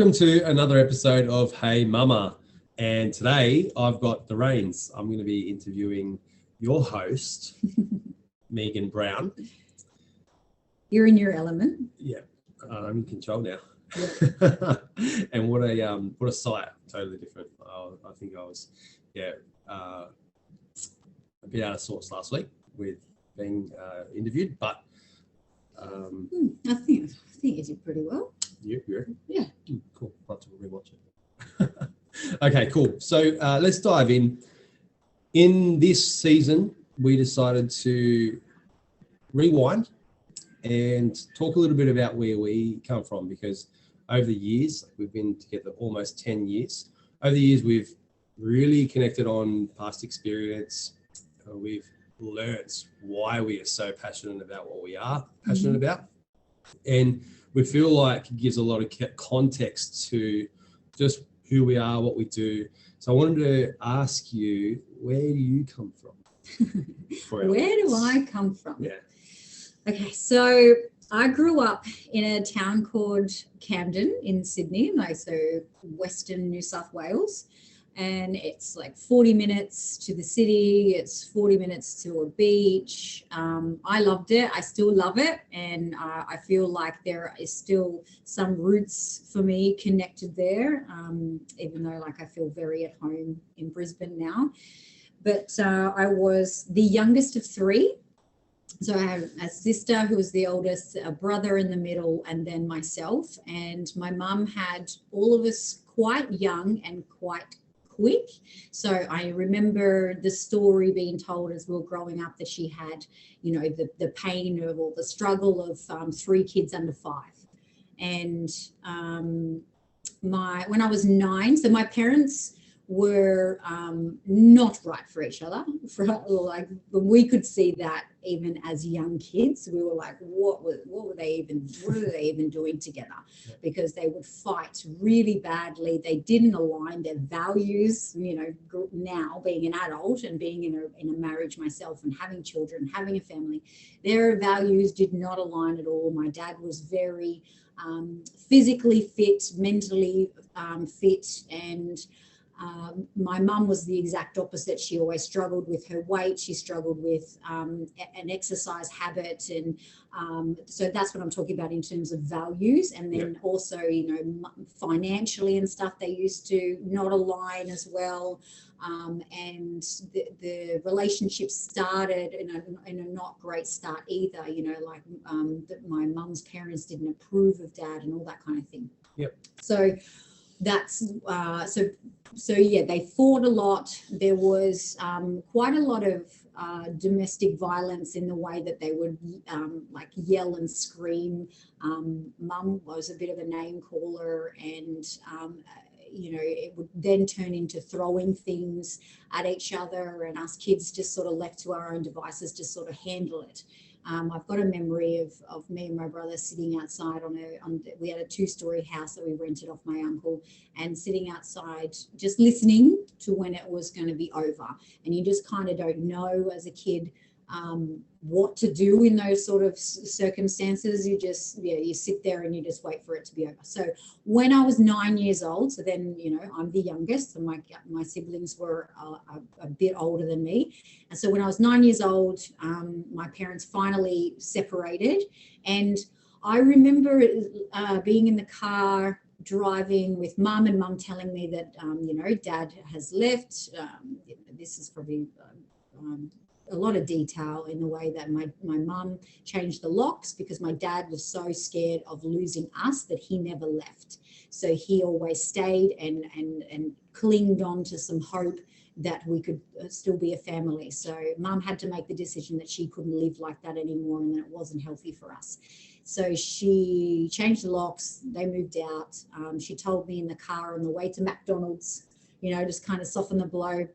Welcome to another episode of Hey Mumma. And today I've got the reins. I'm going to be interviewing your host, Megan Brown. You're in your element. Yeah, I'm in control now. Yeah. And what a sight, totally different. I think I was, a bit out of sorts last week with being interviewed, but I think you did pretty well. You reckon? Yeah. Cool. I'll have to rewatch it. Okay, cool. So let's dive in. In this season, we decided to rewind and talk a little bit about where we come from, because over the years, we've been together almost 10 years. Over the years, we've really connected on past experience. We've learned why we are so passionate about what we are passionate about. And we feel like it gives a lot of context to just who we are, what we do. So I wanted to ask you, where do you come from? Where do I come from? Yeah. Okay, so I grew up in a town called Camden in Sydney, so Western New South Wales. And it's like 40 minutes to the city. It's 40 minutes to a beach. I loved it. I still love it. And I feel like there is still some roots for me connected there, even though I feel very at home in Brisbane now. But I was the youngest of three. So I have a sister who was the oldest, a brother in the middle, and then myself. And my mum had all of us quite young and quite quick. So I remember the story being told as we were growing up that she had, the pain of or the struggle of 3 kids under 5. And when I was 9, so my parents were not right for each other. We could see that even as young kids. We were like, what were they even doing together? Because they would fight really badly. They didn't align their values. Now being an adult and being in a marriage myself and having children, having a family, their values did not align at all. My dad was very physically fit, mentally fit, and my mum was the exact opposite. She always struggled with her weight. She struggled with an exercise habit. And so that's what I'm talking about in terms of values. And then also, financially and stuff, they used to not align as well. And the relationship started in a not great start either, my mum's parents didn't approve of dad and all that kind of thing. Yep. So that's they fought a lot. There was quite a lot of domestic violence in the way that they would yell and scream. Mum was a bit of a name caller, and it would then turn into throwing things at each other, and us kids just sort of left to our own devices just sort of handle it. I've got a memory of me and my brother sitting outside we had a 2-story house that we rented off my uncle, and sitting outside just listening to when it was going to be over. And you just kind of don't know as a kid what to do in those sort of circumstances. You just, you sit there and you just wait for it to be over. So when I was 9 years old, so then, I'm the youngest, and my siblings were a bit older than me. And so when I was 9 years old, my parents finally separated. And I remember being in the car driving with mum, and mum telling me that, dad has left. This is probably a lot of detail in the way that my mum changed the locks, because my dad was so scared of losing us that he never left. So he always stayed and clinged on to some hope that we could still be a family. So mum had to make the decision that she couldn't live like that anymore, and that it wasn't healthy for us. So she changed the locks. They moved out. She told me in the car on the way to McDonald's, just kind of soften the blow.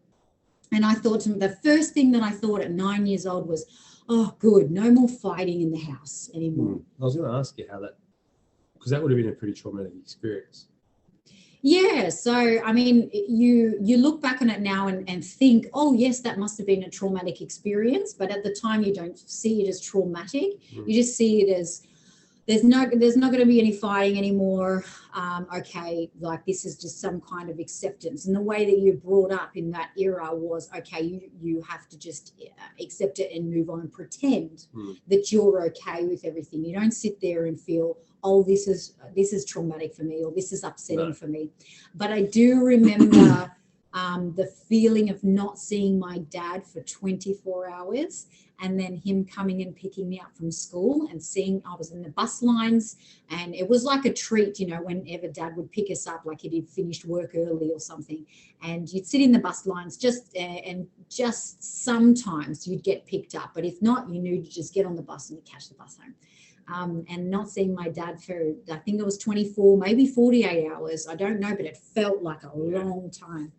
And I thought the first thing that I thought at 9 years old was, oh, good, no more fighting in the house anymore. I was going to ask you how that, because that would have been a pretty traumatic experience. Yeah. So, I mean, you look back on it now and think, oh, yes, that must have been a traumatic experience. But at the time, you don't see it as traumatic. You just see it as there's not going to be any fighting anymore. Okay, like this is just some kind of acceptance. And the way that you're brought up in that era was, okay, you have to just accept it and move on and pretend that you're okay with everything. You don't sit there and feel, oh, this is traumatic for me, or this is upsetting for me. But I do remember the feeling of not seeing my dad for 24 hours, and then him coming and picking me up from school and seeing I was in the bus lines, and it was like a treat, you know, whenever Dad would pick us up, like he'd finished work early or something, and you'd sit in the bus lines and just sometimes you'd get picked up, but if not, you knew to just get on the bus and you catch the bus home. And not seeing my dad for, I think it was 24, maybe 48 hours, I don't know, but it felt like a long time.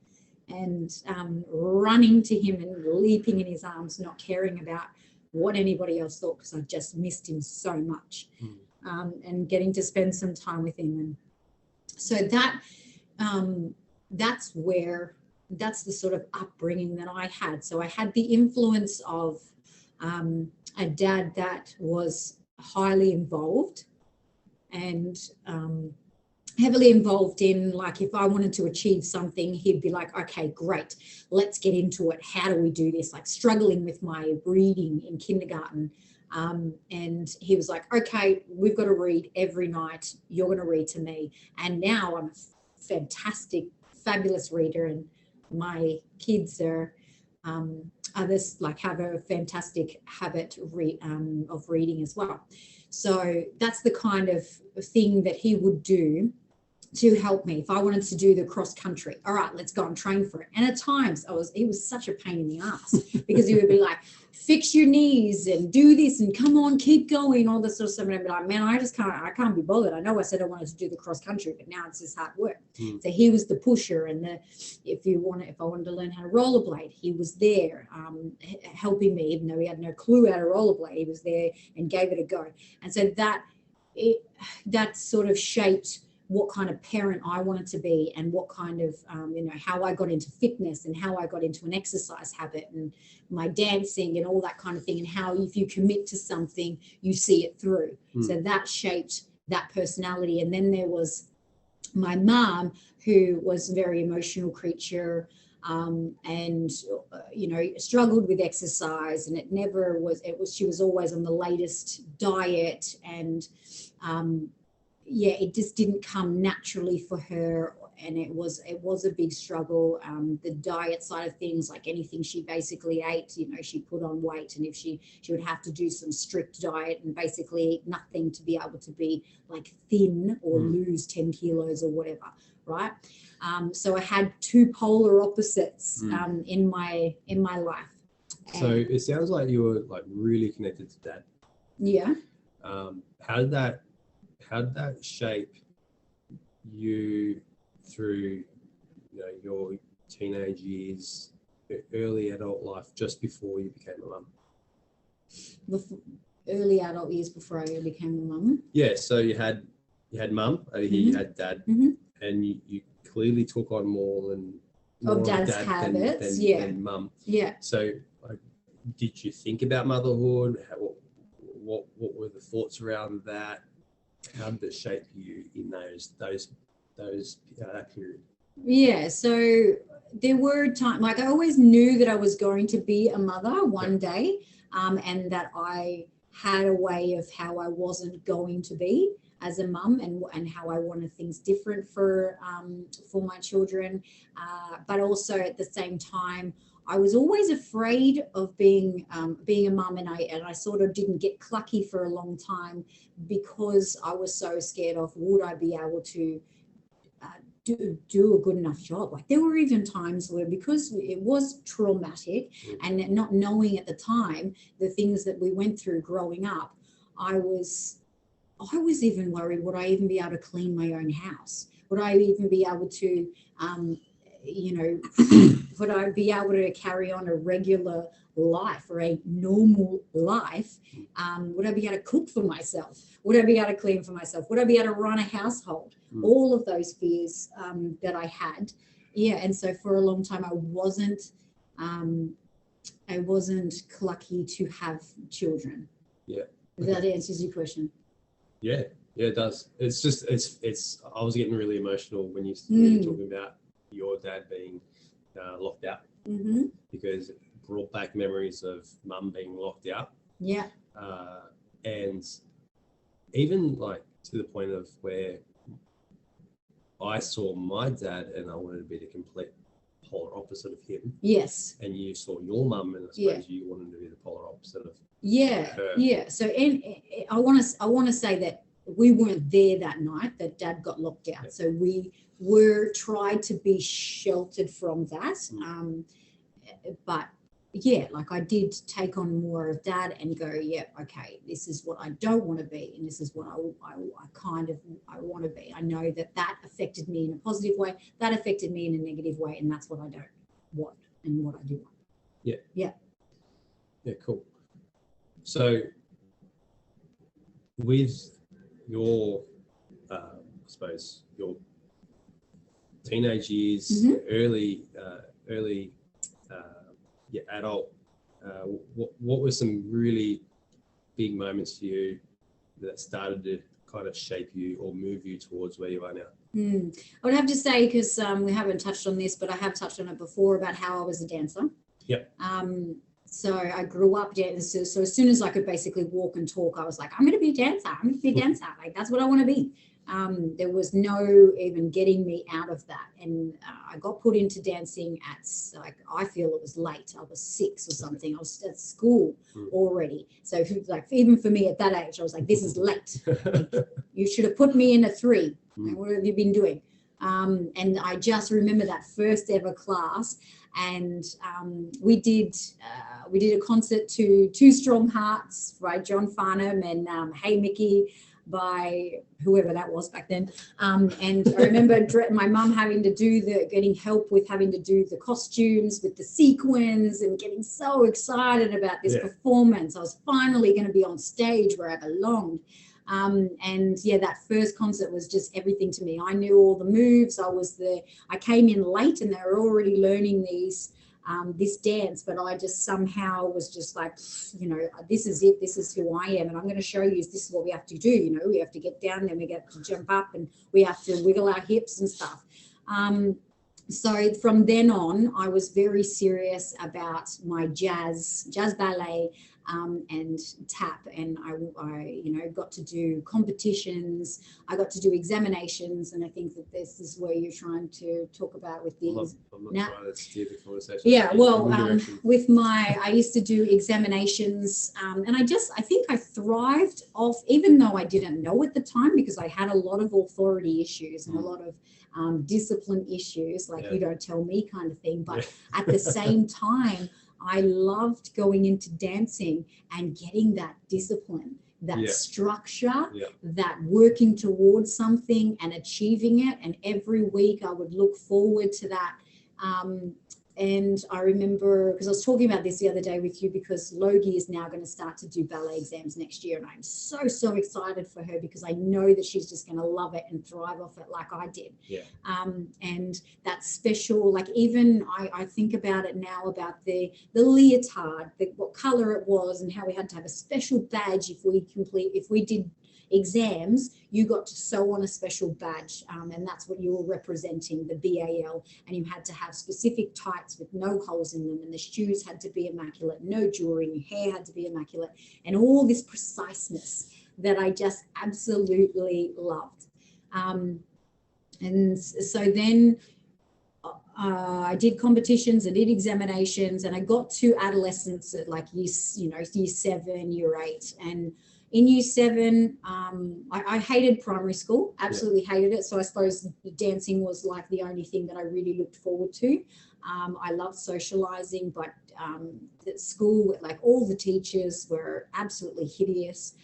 And running to him and leaping in his arms, not caring about what anybody else thought, because I just missed him so much, and getting to spend some time with him. And so that's the sort of upbringing that I had. So I had the influence of a dad that was highly involved and heavily involved in, like, if I wanted to achieve something, he'd be like, okay, great, let's get into it. How do we do this? Like struggling with my reading in kindergarten. And he was like, okay, we've got to read every night. You're going to read to me. And now I'm a fantastic, fabulous reader. And my kids are, others like have a fantastic habit of reading as well. So that's the kind of thing that he would do to help me. If I wanted to do the cross country, all right, let's go and train for it. And at times he was such a pain in the ass, because he would be like, fix your knees and do this and come on, keep going, all this sort of stuff. And I'd be like, man, I can't be bothered. I know I said I wanted to do the cross country, but now it's just hard work. So he was the pusher, and if I wanted to learn how to rollerblade, he was there helping me, even though he had no clue how to rollerblade. He was there and gave it a go. And so that sort of shaped what kind of parent I wanted to be, and what kind of, how I got into fitness, and how I got into an exercise habit, and my dancing and all that kind of thing, and how if you commit to something, you see it through. So that shaped that personality. And then there was my mom, who was a very emotional creature, and struggled with exercise, and she was always on the latest diet, and it just didn't come naturally for her, and it was a big struggle. The diet side of things, like anything she basically ate, she put on weight, and if she would have to do some strict diet and basically eat nothing to be able to be like thin or lose 10 kilos or whatever, right? So I had two polar opposites in my life. So it sounds like you were like really connected to Dad. Yeah. How did that shape you through your teenage years, early adult life, just before you became a mum? Early adult years before I became a mum. Yeah, so you had mum over here, you had Dad, and you clearly took on more of Dad's habits, than mum. Yeah. So did you think about motherhood? What were the thoughts around that? How did it shape you in that period? Yeah, so there were times, like I always knew that I was going to be a mother one day, and that I had a way of how I wasn't going to be as a mum, and how I wanted things different for my children, but also at the same time, I was always afraid of being a mum, and I sort of didn't get clucky for a long time, because I was so scared of, would I be able to do a good enough job? Like there were even times where, because it was traumatic, and not knowing at the time the things that we went through growing up, I was even worried, would I even be able to clean my own house? Would I even be able to would I be able to carry on a regular life, or a normal life? Would I be able to cook for myself? Would I be able to clean for myself? Would I be able to run a household? All of those fears that I had. Yeah, and so for a long time I wasn't clucky to have children. Yeah. If that answers your question. Yeah, it does. It's just it's. I was getting really emotional when you were talking about your dad being locked out, because it brought back memories of mum being locked out. Yeah. And even like to the point of where I saw my dad and I wanted to be the complete polar opposite of him. Yes. And you saw your mum and I suppose you wanted to be the polar opposite of her. Yeah. So and I want to say that we weren't there that night that Dad got locked out. So we were tried to be sheltered from that. But yeah, like I did take on more of Dad and go, yeah, okay, this is what I don't want to be, and this is what I want to be. I know that affected me in a positive way, that affected me in a negative way, and that's what I don't want and what I do want. Yeah, cool. So with your, I suppose your teenage years, early adult, what were some really big moments for you that started to kind of shape you or move you towards where you are now? I would have to say, because we haven't touched on this, but I have touched on it before, about how I was a dancer. Yep. So I grew up dancing. So as soon as I could basically walk and talk, I was like, I'm going to be a dancer. I'm going to be a dancer. Like, that's what I want to be. There was no even getting me out of that. And I got put into dancing at, like, I feel it was late. I was 6 or something. I was at school already. So like, even for me at that age, I was like, this is late. Like, you should have put me in a 3. Like, what have you been doing? And I just remember that first ever class. And we did a concert to Two Strong Hearts by John Farnham and Hey Mickey by whoever that was back then. And I remember my mum getting help with having to do the costumes with the sequins and getting so excited about this performance. I was finally going to be on stage where I belonged. And yeah, that first concert was just everything to me. I knew all the moves. I came in late and they were already learning this dance, but I just somehow was just like, this is it. This is who I am. And I'm going to show you, this is what we have to do. We have to get down, then we get to jump up, and we have to wiggle our hips and stuff. So from then on, I was very serious about my jazz ballet, and tap, and I got to do competitions. I got to do examinations, and I think that this is where you're trying to talk about with these. I'm not trying to steer the conversation. Yeah, well, I used to do examinations, and I think I thrived off, even though I didn't know at the time, because I had a lot of authority issues and a lot of discipline issues, like you don't tell me kind of thing. But at the same time, I loved going into dancing and getting that discipline, that structure, that working towards something and achieving it. And every week I would look forward to that. And I remember, because I was talking about this the other day with you, because Logie is now going to start to do ballet exams next year. And I'm so, so excited for her, because I know that she's just going to love it and thrive off it like I did. Yeah. And that special, like, even I think about it now, about the leotard, what color it was, and how we had to have a special badge if we did exams. You got to sew on a special badge, and that's what you were representing, the BAL, and you had to have specific tights with no holes in them, and the shoes had to be immaculate, no jewelry, your hair had to be immaculate, and all this preciseness that I just absolutely loved. And so then I did competitions, I did examinations, and I got to adolescence at like year 7, year 8, and in year 7, I hated primary school, absolutely hated it. So I suppose dancing was like the only thing that I really looked forward to. I loved socializing, but at school, like, all the teachers were absolutely hideous.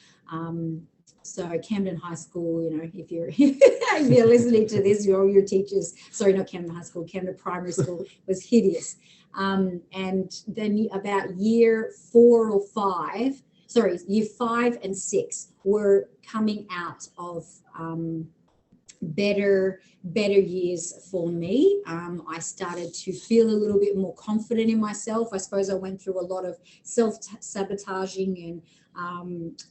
So Camden High School, if you're if you're listening to this, all your teachers, sorry, not Camden High School, Camden Primary School was hideous. And then about year 5 and 6 were coming out of better years for me. I started to feel a little bit more confident in myself. I suppose I went through a lot of self-sabotaging and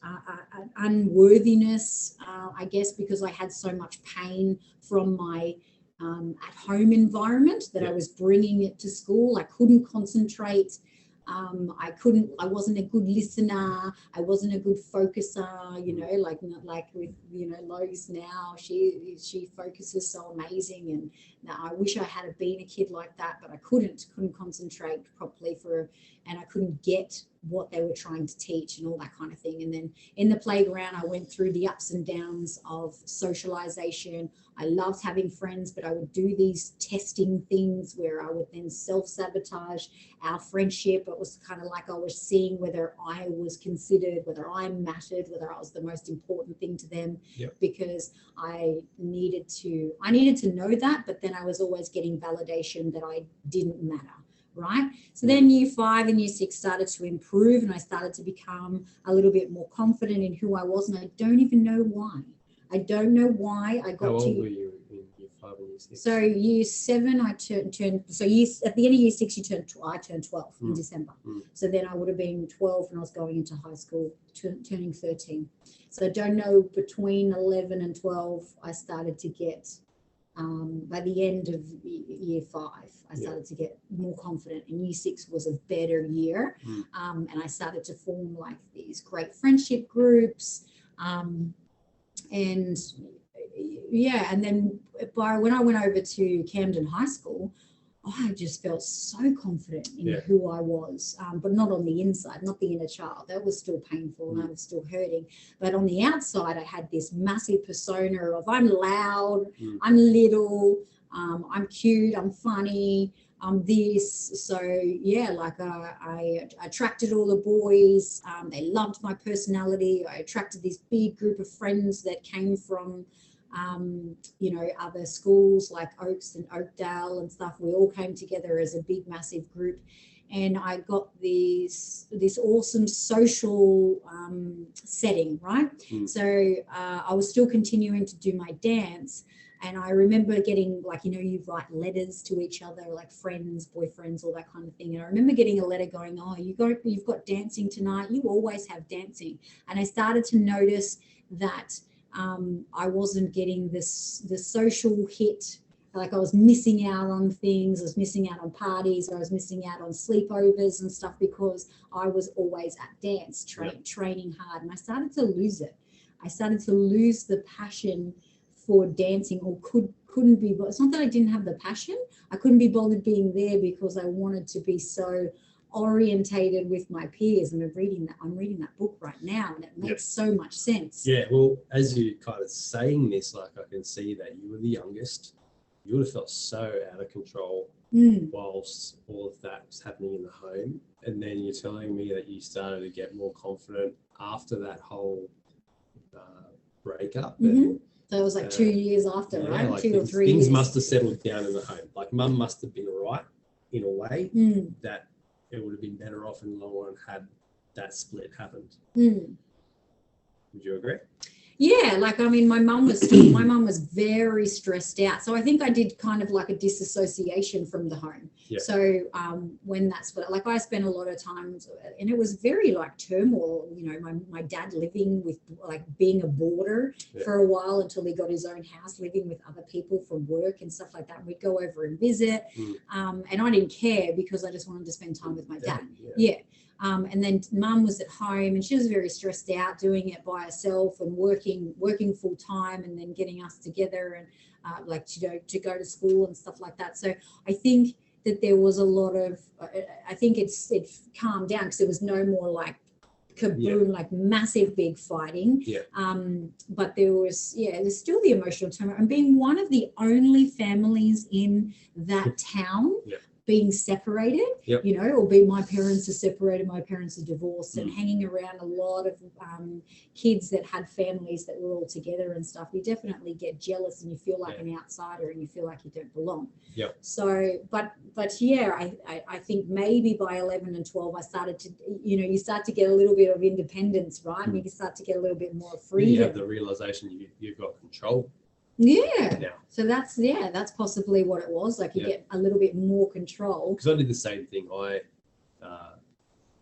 unworthiness, I guess, because I had so much pain from my at-home environment that I was bringing it to school. I couldn't concentrate. I wasn't a good listener. I wasn't a good focuser, you know, not like with, you know, Lois now, she focuses so amazing. And now I wish I had been a kid like that, but I couldn't concentrate properly and I couldn't get what they were trying to teach and all that kind of thing. And then in the playground, I went through the ups and downs of socialization. I loved having friends, but I would do these testing things where I would then self-sabotage our friendship. It was kind of like I was seeing whether I was considered, whether I mattered, whether I was the most important thing to them, because I needed to know that, but then I was always getting validation that I didn't matter. Right. So then year 5 and year 6 started to improve, and I started to become a little bit more confident in who I was. And I don't even know why. I don't know why I got to. How old were you in year 5 and year 6? So year 7, I turned. So at the end of year 6, I turned 12 in December. So then I would have been 12 when I was going into high school, turning 13. So I don't know, between 11 and 12, I started to get. By the end of year 5, I started to get more confident, and year 6 was a better year. And I started to form like these great friendship groups. And then when I went over to Camden High School, I just felt so confident in who I was, but not on the inside, not the inner child. That was still painful and I was still hurting. But on the outside, I had this massive persona of I'm loud, I'm little, I'm cute, I'm funny, I'm this. So, I attracted all the boys. They loved my personality. I attracted this big group of friends that came from other schools like Oaks and Oakdale and stuff. We all came together as a big, massive group. And I got this awesome social setting, right? So I was still continuing to do my dance. And I remember getting, you write letters to each other, like friends, boyfriends, all that kind of thing. And I remember getting a letter going, oh, you've got dancing tonight. You always have dancing. And I started to notice that I wasn't getting the social hit. Like I was missing out on things. I was missing out on parties. I was missing out on sleepovers and stuff because I was always at dance, training hard. And I started to lose it. I started to lose the passion for dancing, or couldn't be. It's not that I didn't have the passion. I couldn't be bothered being there because I wanted to be so orientated with my peers. And I'm reading that book right now, and it makes so much sense. Yeah, well, as you kind of saying this, like I can see that you were the youngest. You would have felt so out of control whilst all of that was happening in the home. And then you're telling me that you started to get more confident after that whole breakup. And, so it was like 2 years after, right? Like 2 or 3 years. Things must have settled down in the home. Like mum must have been right in a way that it would have been better off in the long run had that split happened. Would you agree? Yeah, my mum was very stressed out. So I think I did kind of like a disassociation from the home. Yeah. So when that's what, I spent a lot of times, and it was very turmoil, my dad living with being a boarder for a while until he got his own house, living with other people from work and stuff like that. We'd go over and visit. And I didn't care because I just wanted to spend time with my dad. Yeah. And then mum was at home and she was very stressed out doing it by herself and working full time, and then getting us together and to go to school and stuff like that. So I think that there was a lot of, I think it calmed down because there was no more kaboom, massive big fighting. Yeah. But there's still the emotional turmoil, and being one of the only families in that town. Yeah. Being separated, or my parents are separated, my parents are divorced, and hanging around a lot of kids that had families that were all together and stuff, you definitely get jealous and you feel like an outsider and you feel like you don't belong. Yeah. So, but I think maybe by 11 and 12, I started to, you start to get a little bit of independence, right? And you start to get a little bit more freedom. You have the realization you've got control. Yeah. now. So that's possibly what it was. Like you get a little bit more control. Because I did the same thing. I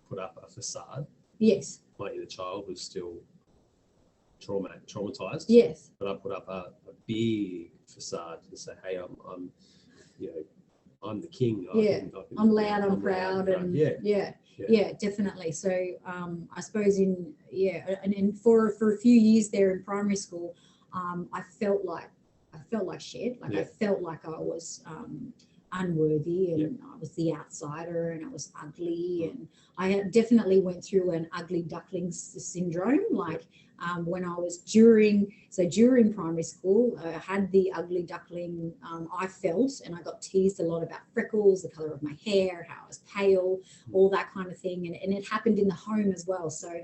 put up a facade. Yes. My inner child was still traumatized. Yes. But I put up a big facade to say, hey, I'm I'm the king. I'm loud, I'm proud, and yeah, definitely. So I suppose and for a few years there in primary school, I felt like shit. Like I felt like I was unworthy, and I was the outsider, and I was ugly, and I definitely went through an ugly ducklings syndrome. Like when I was during primary school, I had the ugly duckling. I felt, and I got teased a lot about freckles, the color of my hair, how I was pale, all that kind of thing, and it happened in the home as well. So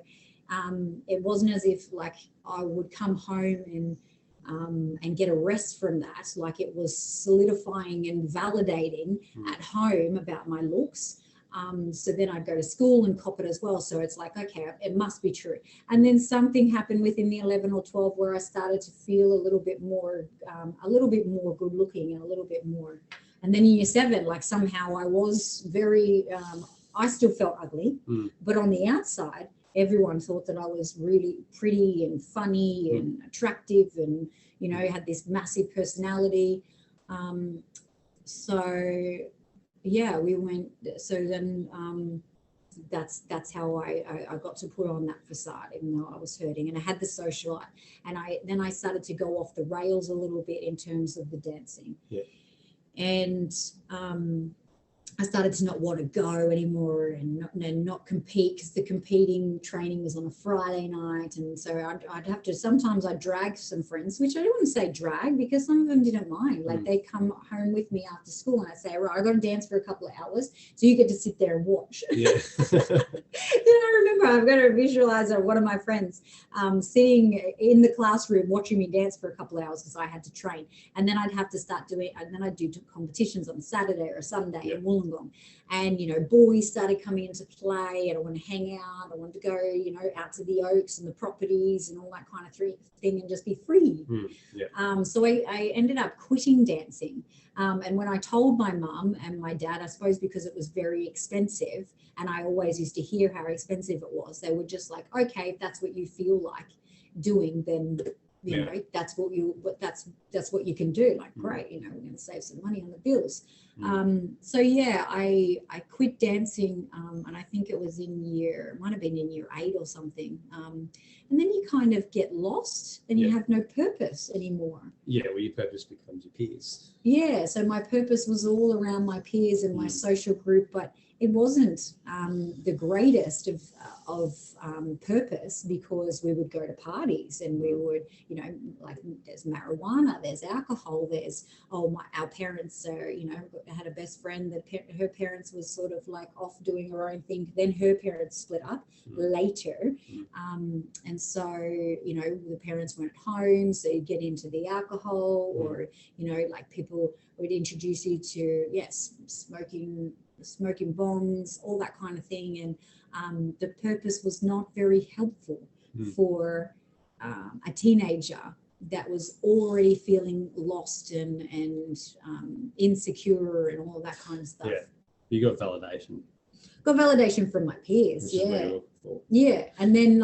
it wasn't as if like I would come home and get a rest from that. Like it was solidifying and validating at home about my looks. So then I'd go to school and cop it as well. So it's like, okay, it must be true. And then something happened within the 11 or 12 where I started to feel a little bit more good looking and a little bit more. And then in year 7, like somehow I was very, I still felt ugly, but on the outside, everyone thought that I was really pretty and funny and attractive and, had this massive personality. We went, so then that's how I got to put on that facade, even though I was hurting, and I had the socialite, and then I started to go off the rails a little bit in terms of the dancing. And I started to not want to go anymore and not compete, because the competing training was on a Friday night. And so I'd have to, sometimes I'd drag some friends, which I don't want to say drag, because some of them didn't mind. Like they'd come home with me after school and I'd say, right, I got to dance for a couple of hours, so you get to sit there and watch. Then I remember, I've got to visualize one of my friends sitting in the classroom watching me dance for a couple of hours because I had to train. And then I'd have to start doing, and then I'd do competitions on Saturday or Sunday in Wollongong. And boys started coming into play, and I want to hang out, I wanted to go out to the Oaks and the properties and all that kind of thing and just be free. So I ended up quitting dancing, and when I told my mum and my dad, I suppose because it was very expensive and I always used to hear how expensive it was, they were just like, okay, if that's what you feel like doing, then that's what you can do. Like, great, we're going to save some money on the bills. I quit dancing, and I think it was might have been in year 8 or something. And then you kind of get lost and you have no purpose anymore. Well, your purpose becomes your peers. So my purpose was all around my peers and my social group, but it wasn't the greatest of purpose, because we would go to parties and we would, like there's marijuana, there's alcohol, there's, our parents are, I had a best friend that her parents was sort of like off doing her own thing. Then her parents split up later. And so, the parents weren't home, so you get into the alcohol or, like people would introduce you to, smoking bongs, all that kind of thing. And the purpose was not very helpful for a teenager that was already feeling lost and insecure and all of that kind of stuff. You got validation. Got validation from my peers. And then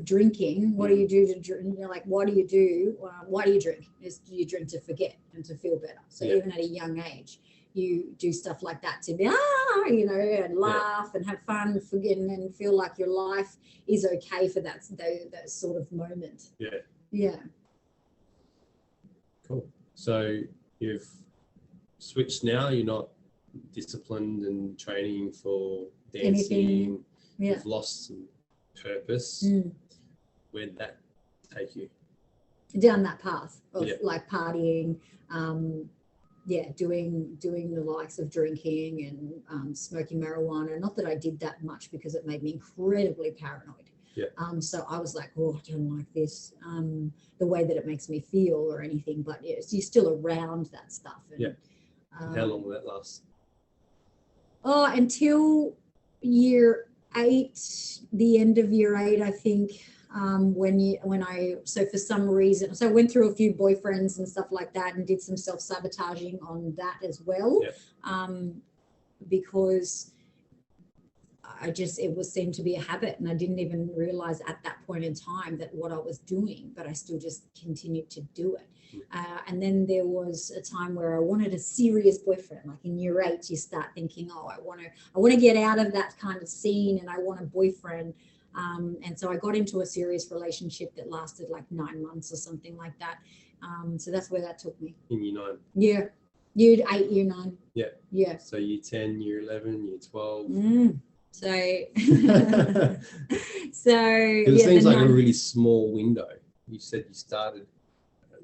drinking, what do you do to drink? Like, what do you do? Why do you drink? You drink to forget and to feel better. So even at a young age, you do stuff like that to be, and laugh and have fun, forget, and feel like your life is okay for that sort of moment. Cool. So you've switched now. You're not disciplined and training for dancing. Anything. You've lost some purpose. Where'd that take you? Down that path of like partying, doing the likes of drinking and smoking marijuana. Not that I did that much, because it made me incredibly paranoid. So I was like, I don't like this, the way that it makes me feel or anything. But you're still around that stuff. And, how long will that last? Until year 8, the end of year 8, I think. So for some reason, so I went through a few boyfriends and stuff like that and did some self-sabotaging on that as well. Because it seemed to be a habit, and I didn't even realize at that point in time that what I was doing, but I still just continued to do it. And then there was a time where I wanted a serious boyfriend. Like in year 8, you start thinking, oh, I want to get out of that kind of scene, and I want a boyfriend. And so I got into a serious relationship that lasted like 9 months or something like that. So that's where that took me. In year 9. Yeah. Year 8, year 9. Yeah. Yeah. So year 10, year 11, year 12. So, it seems like a really small window. You said you started,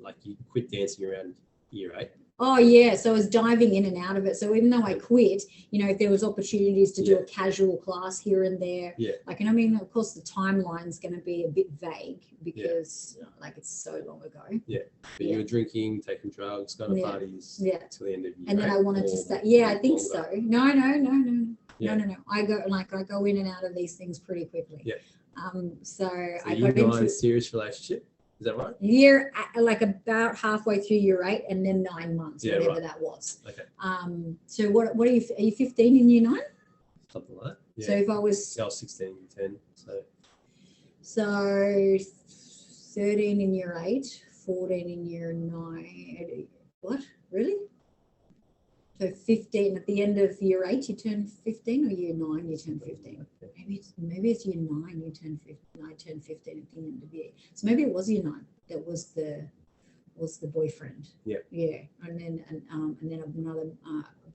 like you quit dancing around year 8. Oh yeah, so I was diving in and out of it. So even though I quit, if there was opportunities to do a casual class here and there, and I mean, of course, the timeline's going to be a bit vague because it's so long ago. Yeah, but you were drinking, taking drugs, going to parties. Yeah, till the end of year. And then I wanted to stay. Yeah, I think so. No. No. I go in and out of these things pretty quickly. Yeah. So I got into a serious relationship. Is that right? Year, like about halfway through year 8, and then 9 months, whatever that was. Okay. So what are you? Are you 15 in year 9? Something like that. Yeah. So if I was 16 in year 10. So 13 in year 8, 14 in year 9. What? Really? So 15 at the end of year 8, you turn 15, or year 9, you turn 15. Maybe it's year 9, you turn 15. I turned 15 at the end of year. So maybe it was year 9 that was the boyfriend. Yeah. Yeah, and then another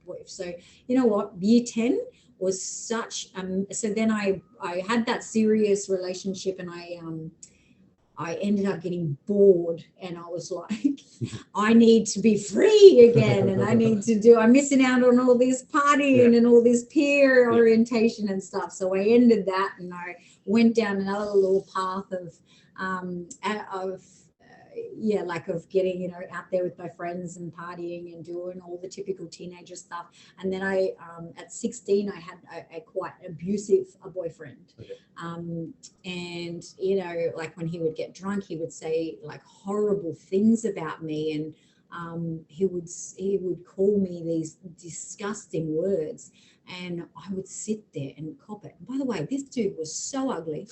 boy. So you know what? Year 10 was such. So then I had that serious relationship, and I ended up getting bored, and I was like, I need to be free again, and I'm missing out on all this partying and all this peer orientation and stuff. So I ended that, and I went down another little path of getting, out there with my friends and partying and doing all the typical teenager stuff. And then I, at 16, I had a quite abusive boyfriend. Okay. And, like when he would get drunk, he would say like horrible things about me. And he would call me these disgusting words, and I would sit there and cop it. And by the way, this dude was so ugly.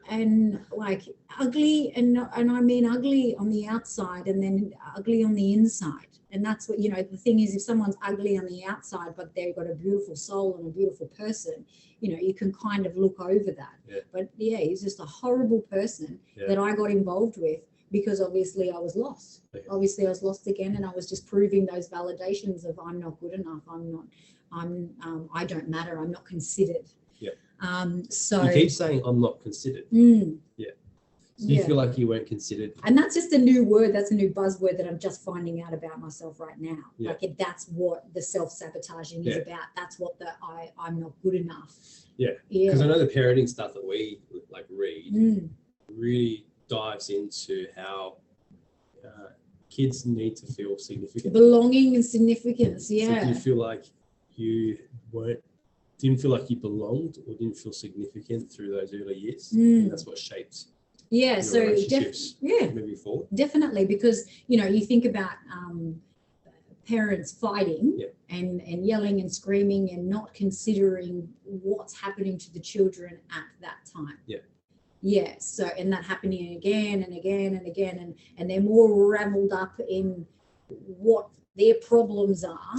and like ugly, and I mean ugly on the outside and then ugly on the inside. And that's what, the thing is, if someone's ugly on the outside but they've got a beautiful soul and a beautiful person, you can kind of look over that. Yeah. But he's just a horrible person that I got involved with, because obviously I was lost. Okay. Obviously I was lost again, and I was just proving those validations of I'm not good enough, I don't matter, I'm not considered. Yeah. So you keep saying I'm not considered. Yeah. So you feel like you weren't considered. And that's just a new word. That's a new buzzword that I'm just finding out about myself right now. Yeah. Like that's what the self-sabotaging is about. That's what I'm not good enough. Yeah. Because I know the parenting stuff that we read really dives into how kids need to feel significant. Belonging and significance. Yeah. So do you feel like you didn't feel like you belonged or didn't feel significant through those early years? And that's what shapes moving forward. Definitely, because you think about parents fighting and yelling and screaming and not considering what's happening to the children at that time. So, and that happening again and again and again, and they're more raveled up in what their problems are.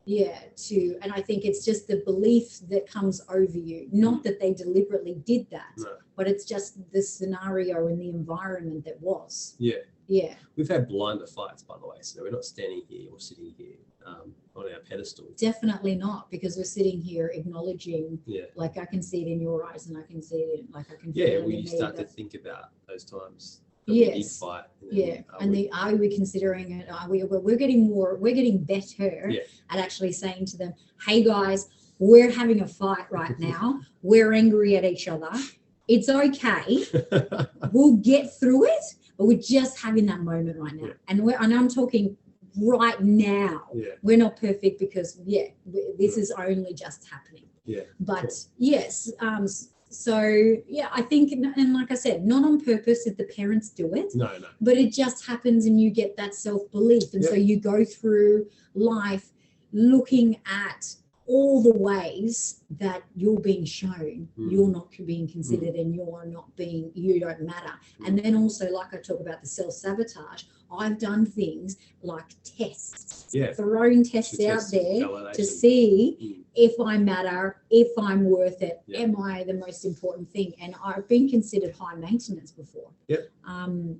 And I think it's just the belief that comes over you, not that they deliberately did that, but it's just the scenario and the environment that was. We've had blinder fights, by the way, so we're not standing here or sitting here on our pedestal. Definitely not, because we're sitting here acknowledging, like I can see it in your eyes, and I can see it, like I can feel it in me. You start to think about those times. We did fight. Are we considering it? We're getting better at actually saying to them, hey guys, we're having a fight right now. We're angry at each other. It's okay. We'll get through it, but we're just having that moment right now. And I'm talking right now. We're not perfect, because this is only just happening. But yes, So yeah, I think, and like I said, not on purpose if the parents do it. No. But it just happens, and you get that self-belief, and so you go through life looking at all the ways that you're being shown you're not being considered and you don't matter. And then also, like I talk about the self-sabotage, I've done things like tests, throwing tests out there validation. To see if I matter, if I'm worth it, am I the most important thing? And I've been considered high maintenance before. I've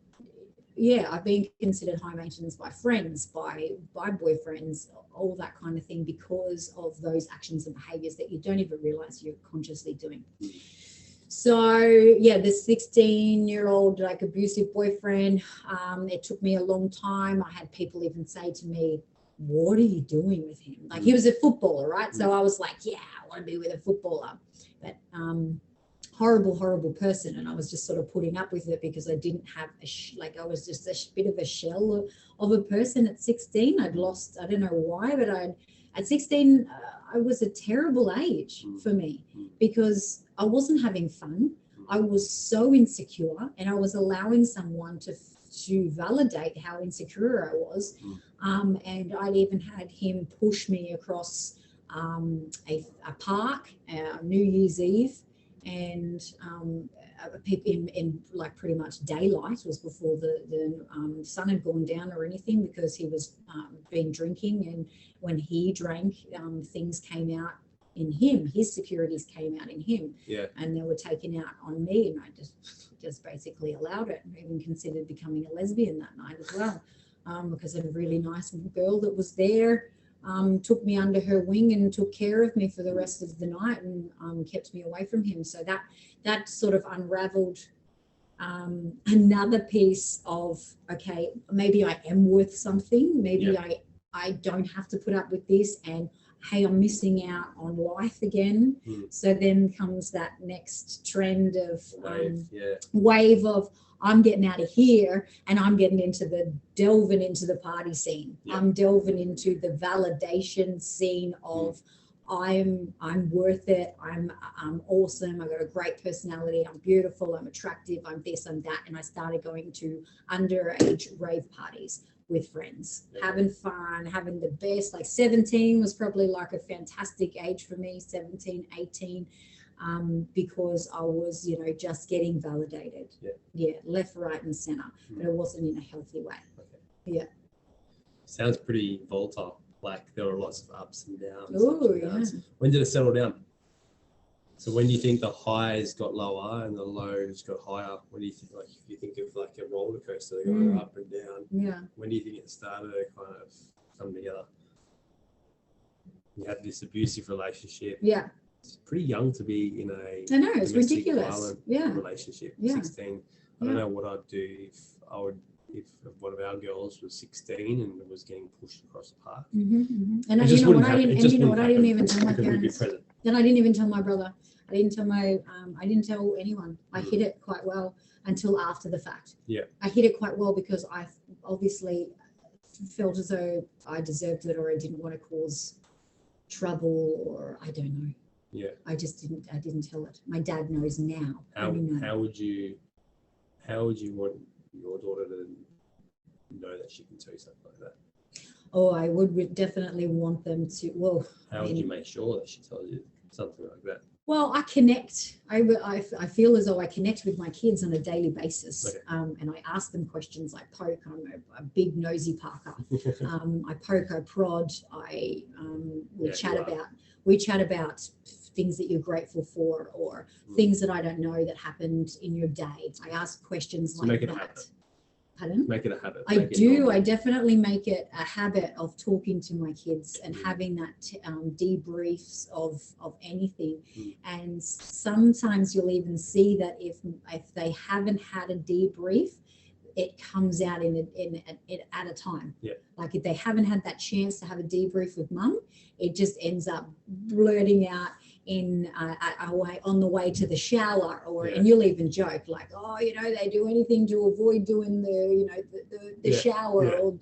been considered high maintenance by friends, by boyfriends, all that kind of thing, because of those actions and behaviors that you don't even realize you're consciously doing. So the 16-year-old like abusive boyfriend, it took me a long time. I had people even say to me, what are you doing with him? Like, he was a footballer, right? So I was like, I want to be with a footballer. But horrible person, and I was just sort of putting up with it because I didn't have I was just a bit of a shell of a person at 16. I'd lost, I don't know why, but at 16 I was a terrible age for me because I wasn't having fun. I was so insecure, and I was allowing someone to validate how insecure I was, and I'd even had him push me across a park, New Year's Eve, and in like pretty much daylight. Was before the sun had gone down or anything, because he was been drinking, and when he drank, things came out in him. His securities came out in him, and they were taken out on me, and I just basically allowed it. I even considered becoming a lesbian that night as well, because a really nice girl that was there took me under her wing and took care of me for the rest of the night, and kept me away from him. So that sort of unraveled another piece of, okay, maybe I am worth something. Maybe I don't have to put up with this, and hey, I'm missing out on life again. So then comes that next trend of wave of, I'm getting out of here and I'm getting delving into the party scene. I'm delving into the validation scene of I'm worth it. I'm awesome. I've got a great personality. I'm beautiful. I'm attractive. I'm this, I'm that. And I started going to underage rave parties with friends, having fun, having the best. Like 17 was probably like a fantastic age for me, 17, 18. Because I was, just getting validated. Left, right, and center, but it wasn't in a healthy way. Sounds pretty volatile. Like, there were lots of ups and downs. When did it settle down? So when do you think the highs got lower and the lows got higher? When do you think, like, if you think of like a roller coaster going up and down? When do you think it started to kind of come together? You had this abusive relationship. It's pretty young to be in a it's ridiculous. Relationship. 16. I don't know what I'd do if one of our girls was 16 and was getting pushed across the park. And I didn't even tell my parents. Then I didn't even tell my brother. I didn't tell anyone. I hid it quite well until after the fact. I hid it quite well because I obviously felt as though I deserved it, or I didn't want to cause trouble, or I don't know. I didn't tell it. My dad knows now. How would you want your daughter to know that she can tell you something like that? Oh, I would definitely want them to. How would you make sure that she tells you something like that? Well, I connect. I feel as though I connect with my kids on a daily basis, and I ask them questions. I poke. I'm a big nosy parker. I poke. I prod. We chat about things that you're grateful for, or things that I don't know that happened in your day. I ask questions like that. Pardon? Make it a habit. I do. I definitely make it a habit of talking to my kids and having that debriefs of anything. And sometimes you'll even see that if they haven't had a debrief, it comes out at a time. Like if they haven't had that chance to have a debrief with mum, it just ends up blurting out away on the way to the shower, or Yeah. and you'll even joke like, oh, they do anything to avoid doing the shower, or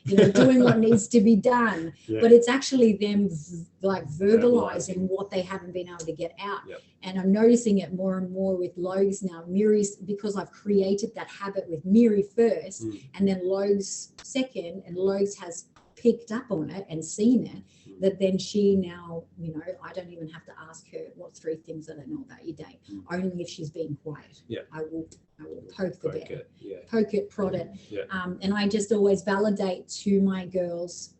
doing what needs to be done. Yeah. But it's actually them like verbalizing what they haven't been able to get out. Yep. And I'm noticing it more and more with Logs now. Miri's, because I've created that habit with Miri first, and then Logs second, and Logs has picked up on it and seen it, that then she now, I don't even have to ask her what 3 things that I know about your day. Only if she's being quiet. Yeah. I will poke the bear. Poke it, prod it. Yeah. And I just always validate to my girls,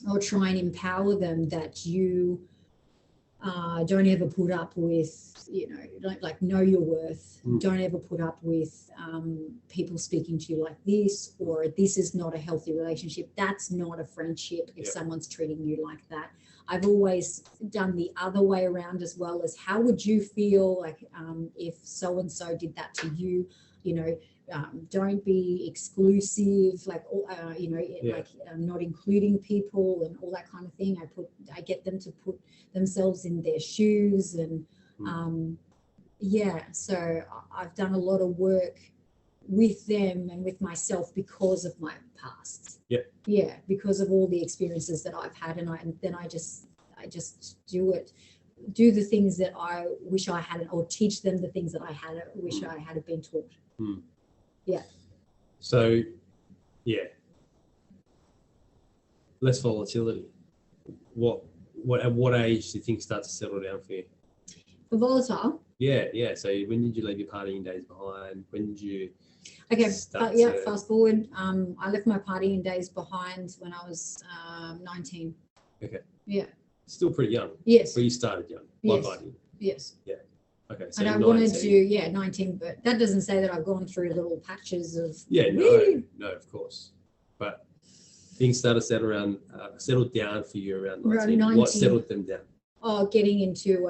or try and empower them, that you don't ever put up with, like know your worth. Don't ever put up with people speaking to you like this, or this is not a healthy relationship. That's not a friendship if someone's treating you like that. I've always done the other way around as well, as how would you feel like if so-and-so did that to you? Don't be exclusive, like not including people and all that kind of thing. I get them to put themselves in their shoes, and so I've done a lot of work with them and with myself because of my past. Because of all the experiences that I've had, and then I just do the things that I wish I hadn't, or teach them the things that I wish I had been taught. So, less volatility. At what age do you think starts to settle down for you? For volatile? Yeah. So when did you leave your partying days behind? When did you? Okay. Fast forward. I left my partying days behind when I was 19. Okay. Yeah. Still pretty young. Yes. But you started young. Yes. Partying. Yes. Yeah. Okay. So and I 19. wanted to, 19, but that doesn't say that I've gone through little patches of. No, of course. But things started settled down for you around 19. Around 19. What settled them down? Oh, getting into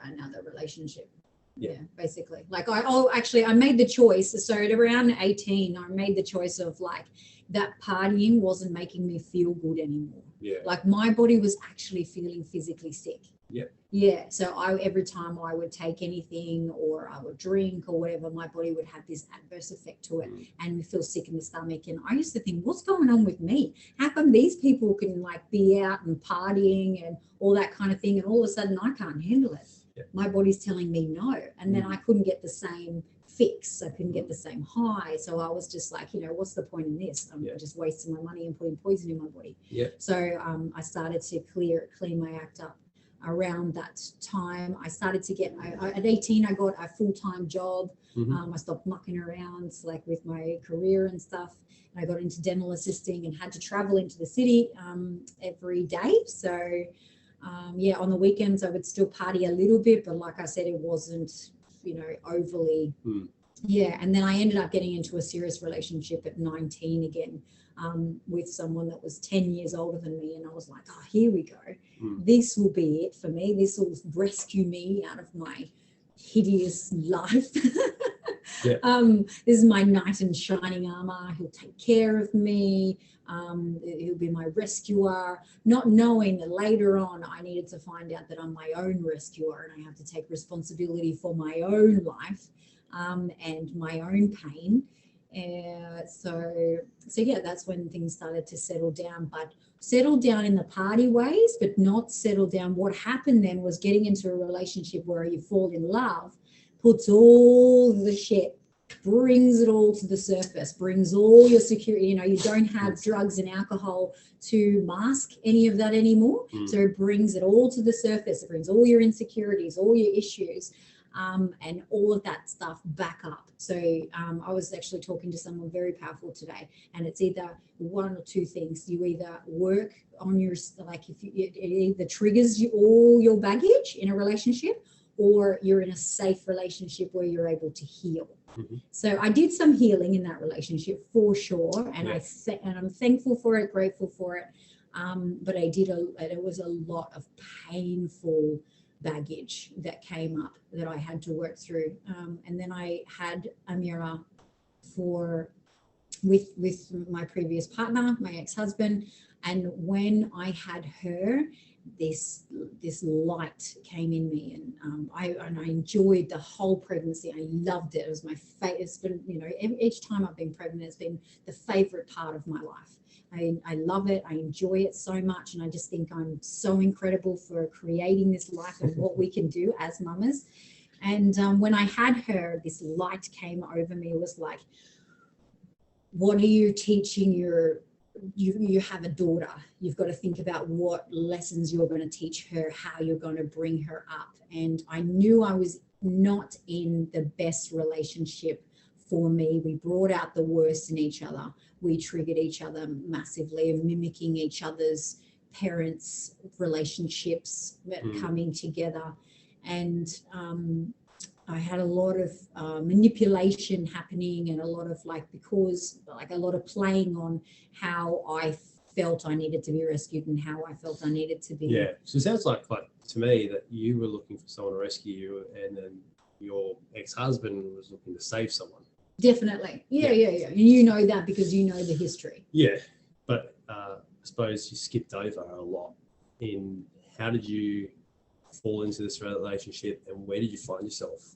another relationship. Yeah, basically. Like I made the choice. So at around 18, I made the choice of like that partying wasn't making me feel good anymore. Yeah. Like my body was actually feeling physically sick. Yeah. Yeah. So every time I would take anything or I would drink or whatever, my body would have this adverse effect to it and feel sick in the stomach. And I used to think, what's going on with me? How come these people can like be out and partying and all that kind of thing, and all of a sudden I can't handle it? Yeah. My body's telling me no. And then I couldn't get the same fix. I couldn't get the same high. So I was just like, what's the point in this? I'm just wasting my money and putting poison in my body. Yeah. So I started to clean my act up. Around that time, I started to get, at 18, I got a full-time job. I stopped mucking around like with my career and stuff. And I got into dental assisting and had to travel into the city every day. So, on the weekends, I would still party a little bit. But like I said, it wasn't, overly. Yeah. And then I ended up getting into a serious relationship at 19 again. With someone that was 10 years older than me, and I was like, oh, here we go. This will be it for me. This will rescue me out of my hideous life. This is my knight in shining armor. He'll take care of me. He'll be my rescuer, not knowing that later on I needed to find out that I'm my own rescuer and I have to take responsibility for my own life and my own pain. So that's when things started to settle down, but settle down in the party ways, but not settle down. What happened then was getting into a relationship where you fall in love, puts all the shit, brings it all to the surface, brings all your security, you don't have drugs and alcohol to mask any of that anymore. So it brings it all to the surface. It brings all your insecurities, all your issues. And all of that stuff back up. So I was actually talking to someone very powerful today, and it's either one or two things. You either work on your, like if it either triggers all your baggage in a relationship, or you're in a safe relationship where you're able to heal. So I did some healing in that relationship for sure, and I'm thankful for it, grateful for it. But it was a lot of painful baggage that came up that I had to work through. And then I had Amira with my previous partner, my ex-husband. And when I had her, this light came in me, and I enjoyed the whole pregnancy. I loved it. It was my favorite. It's been, each time I've been pregnant, it's been the favorite part of my life. I love it. I enjoy it so much, and I just think I'm so incredible for creating this life and what we can do as mamas. And when I had her, this light came over me. It was like, what are you teaching you have a daughter. You've got to think about what lessons you're going to teach her, how you're going to bring her up. And I knew I was not in the best relationship for me. We brought out the worst in each other. We triggered each other massively, mimicking each other's parents' relationships coming together. And I had a lot of manipulation happening, and a lot of a lot of playing on how I felt I needed to be rescued and how I felt I needed to be. Yeah. So it sounds like to me that you were looking for someone to rescue you, and then your ex-husband was looking to save someone. Definitely. Yeah. And you know that because you know the history. Yeah. But I suppose you skipped over a lot in how did you fall into this relationship, and where did you find yourself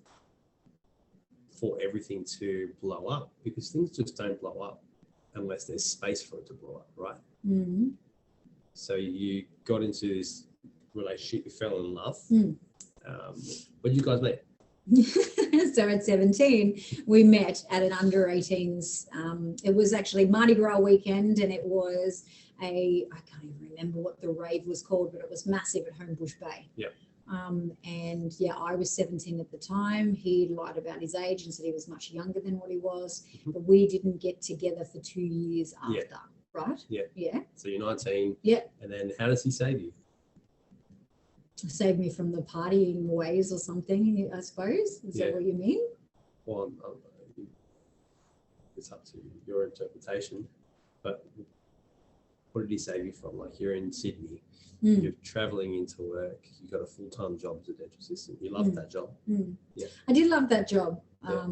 for everything to blow up? Because things just don't blow up unless there's space for it to blow up, right? Mm-hmm. So you got into this relationship, you fell in love. When did you guys meet? So at 17, we met at an under 18s. It was actually Mardi Gras weekend, and it was I can't even remember what the rave was called, but it was massive at Homebush Bay. Yeah. And I was 17 at the time. He lied about his age and said he was much younger than what he was. Mm-hmm. But we didn't get together for 2 years after, right? Yeah. Yeah. So you're 19. Yeah. And then how does he save you? Save me from the partying ways or something, I suppose. Is that what you mean? Well, it's up to your interpretation. But what did he save you from? Like, you're in Sydney. You're traveling into work. You got a full-time job as a dental assistant. You loved that job. Yeah. I did love that job. Yeah.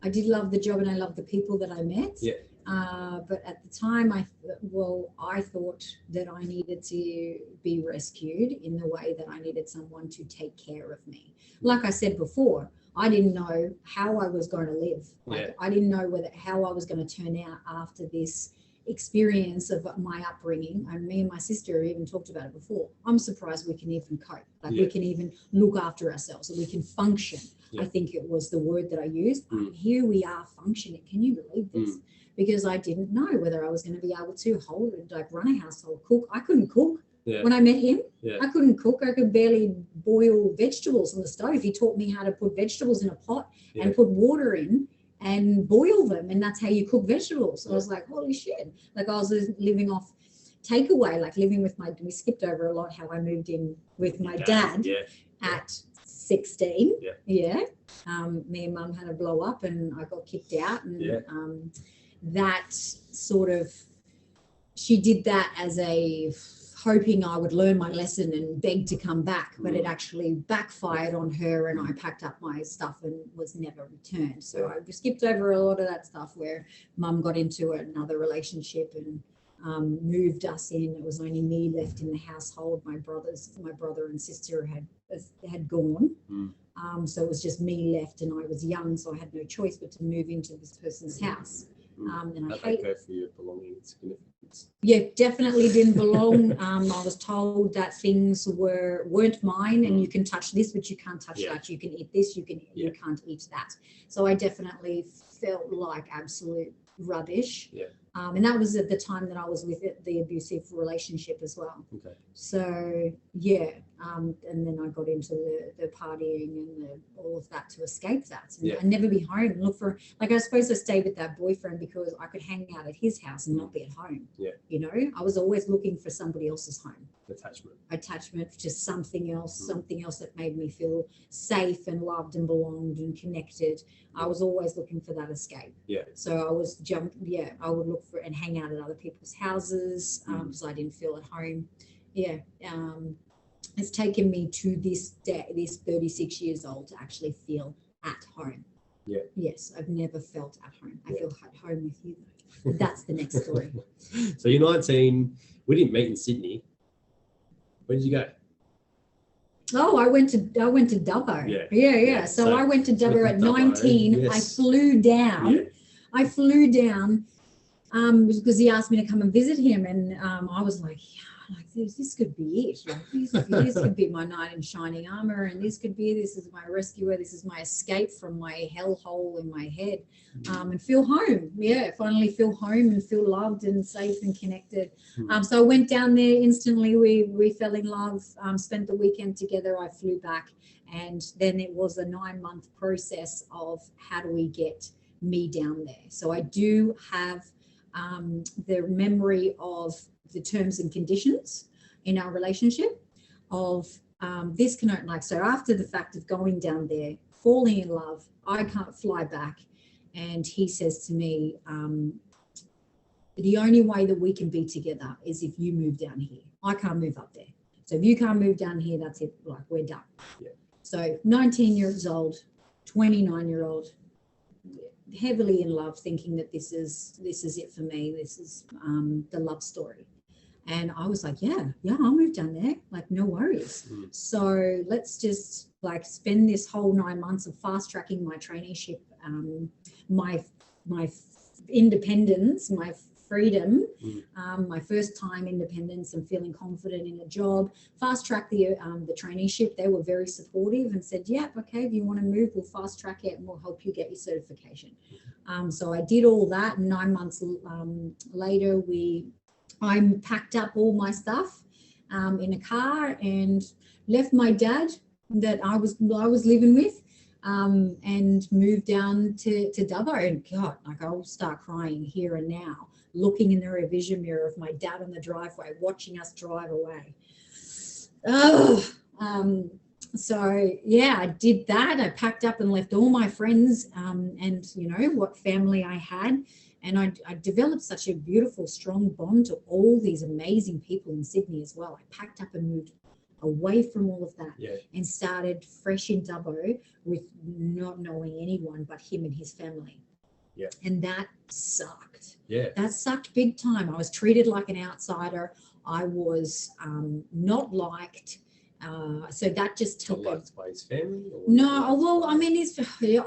I did love the job, and I loved the people that I met. Yeah. But at the time, I thought that I needed to be rescued in the way that I needed someone to take care of me. Like I said before, I didn't know how I was going to live. I didn't know how I was going to turn out after this experience of my upbringing. And me and my sister even talked about it before. I'm surprised we can even cope. We can even look after ourselves, and we can function. I think it was the word that I used. Here we are functioning. Can you believe this? Because I didn't know whether I was going to be able to run a household, cook. I couldn't cook. When I met him, I couldn't cook. I could barely boil vegetables on the stove. He taught me how to put vegetables in a pot and put water in and boil them, and that's how you cook vegetables. So I was like, holy shit. I was living off takeaway, living with we skipped over a lot how I moved in with my dad at 16. Me and mum had a blow up, and I got kicked out, and that sort of, she did that as a hoping I would learn my lesson and beg to come back, but it actually backfired on her, and I packed up my stuff and was never returned. So I skipped over a lot of that stuff where mum got into another relationship and moved us in. It was only me left in the household. My brother and sister had gone. So it was just me left, and I was young, so I had no choice but to move into this person's house. And I hate go for your belonging significance. Yeah, definitely didn't belong. I was told that things weren't mine, and you can touch this, but you can't touch that. You can eat this, you can't eat that. So I definitely felt like absolute rubbish. And that was at the time that I was with the abusive relationship as well. Okay. So and then I got into the partying and all of that to escape that. And I'd never be home and look for, I suppose I stayed with that boyfriend because I could hang out at his house and not be at home. I was always looking for somebody else's home. Attachment to something else that made me feel safe and loved and belonged and connected. I was always looking for that escape. So I was I would look for and hang out at other people's houses because I didn't feel at home. It's taken me to this day, this 36 years old, to actually feel at home. Yes, I've never felt at home. I feel at home with you though. That's the next story. So you're 19. We didn't meet in Sydney. Where did you go? Oh, I went to Dubbo. Yeah. So I went to Dubbo at 19. Yes. I flew down. Yeah. I flew down because he asked me to come and visit him, and I was like, yeah, like this could be it. Like this could be my knight in shining armor, and this is my rescuer. This is my escape from my hellhole in my head, and feel home. Yeah, finally feel home and feel loved and safe and connected. So I went down there instantly. We fell in love. Spent the weekend together. I flew back, and then it was a 9-month process of how do we get me down there. So I do have the memory of the terms and conditions in our relationship of this cannot, like, so after the fact of going down there, falling in love, I can't fly back, and he says to me, the only way that we can be together is if you move down here. I can't move up there. So if you can't move down here, that's it. Like, we're done. Yeah. So 19 years old, 29-year-old, heavily in love, thinking that this is it for me. This is the love story. And I was like, yeah, I'll move down there. Like, no worries. So let's just like spend this whole 9 months of fast tracking my traineeship, my independence, my freedom, my first time independence and feeling confident in a job. Fast track the traineeship. They were very supportive and said, yeah, okay, if you want to move, we'll fast track it and we'll help you get your certification. So I did all that. 9 months later, I packed up all my stuff in a car and left my dad that I was living with, and moved down to Dubbo. And God, like, I'll start crying here and now, looking in the rear-vision mirror of my dad on the driveway, watching us drive away. So yeah, I did that. I packed up and left all my friends, and you know what family I had. And I developed such a beautiful, strong bond to all these amazing people in Sydney as well. I packed up and moved away from all of that, and started fresh in Dubbo with not knowing anyone but him and his family. Yeah. And that sucked. Yeah. That sucked big time. I was treated like an outsider. I was not liked. So that just took liked by his family? No, well, I mean,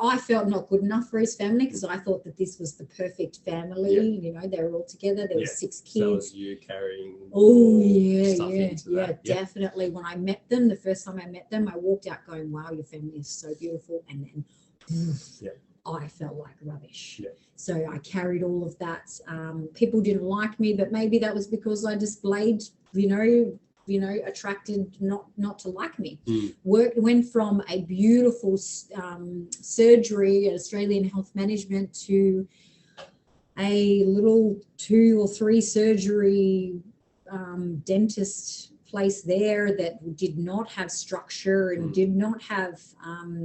I felt not good enough for his family because I thought that this was the perfect family. Yeah. You know, they were all together. There were 6 kids. So that was you carrying stuff into that. Yeah, definitely. When I met them, the first time I met them, I walked out going, wow, your family is so beautiful. And then I felt like rubbish. Yeah. So I carried all of that. People didn't like me, but maybe that was because I displayed, attracted not to like me. Went from a beautiful surgery, Australian health management, to a little 2 or 3 surgery dentist place there that did not have structure and did not have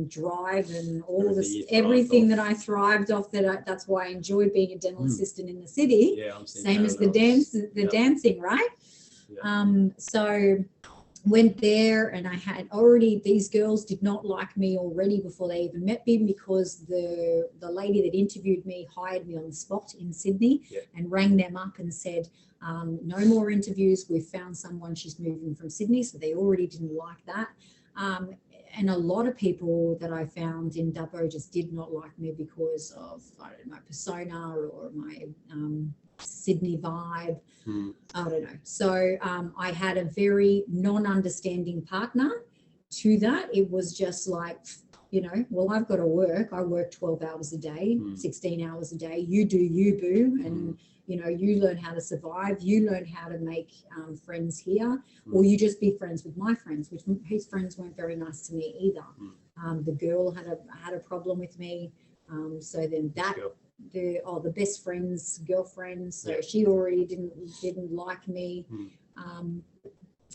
drive and all everything that I thrived off. That's why I enjoyed being a dental assistant in the city. Yeah, same as the dancing, right? Yeah. So went there, and I had already, these girls did not like me already before they even met me, because the lady that interviewed me hired me on the spot in Sydney and rang them up and said, no more interviews, we've found someone, she's moving from Sydney. So they already didn't like that. And a lot of people that I found in Dubbo just did not like me because of, I don't know, my persona or my Sydney vibe. I don't know. So I had a very non-understanding partner to that. It was just like, well, I've got to work. I work 12 hours a day, 16 hours a day. You do you, boo. And, you learn how to survive. You learn how to make friends here, or you just be friends with my friends, which his friends weren't very nice to me either. The girl had a problem with me. So then that... the best friend's girlfriend, so she already didn't like me.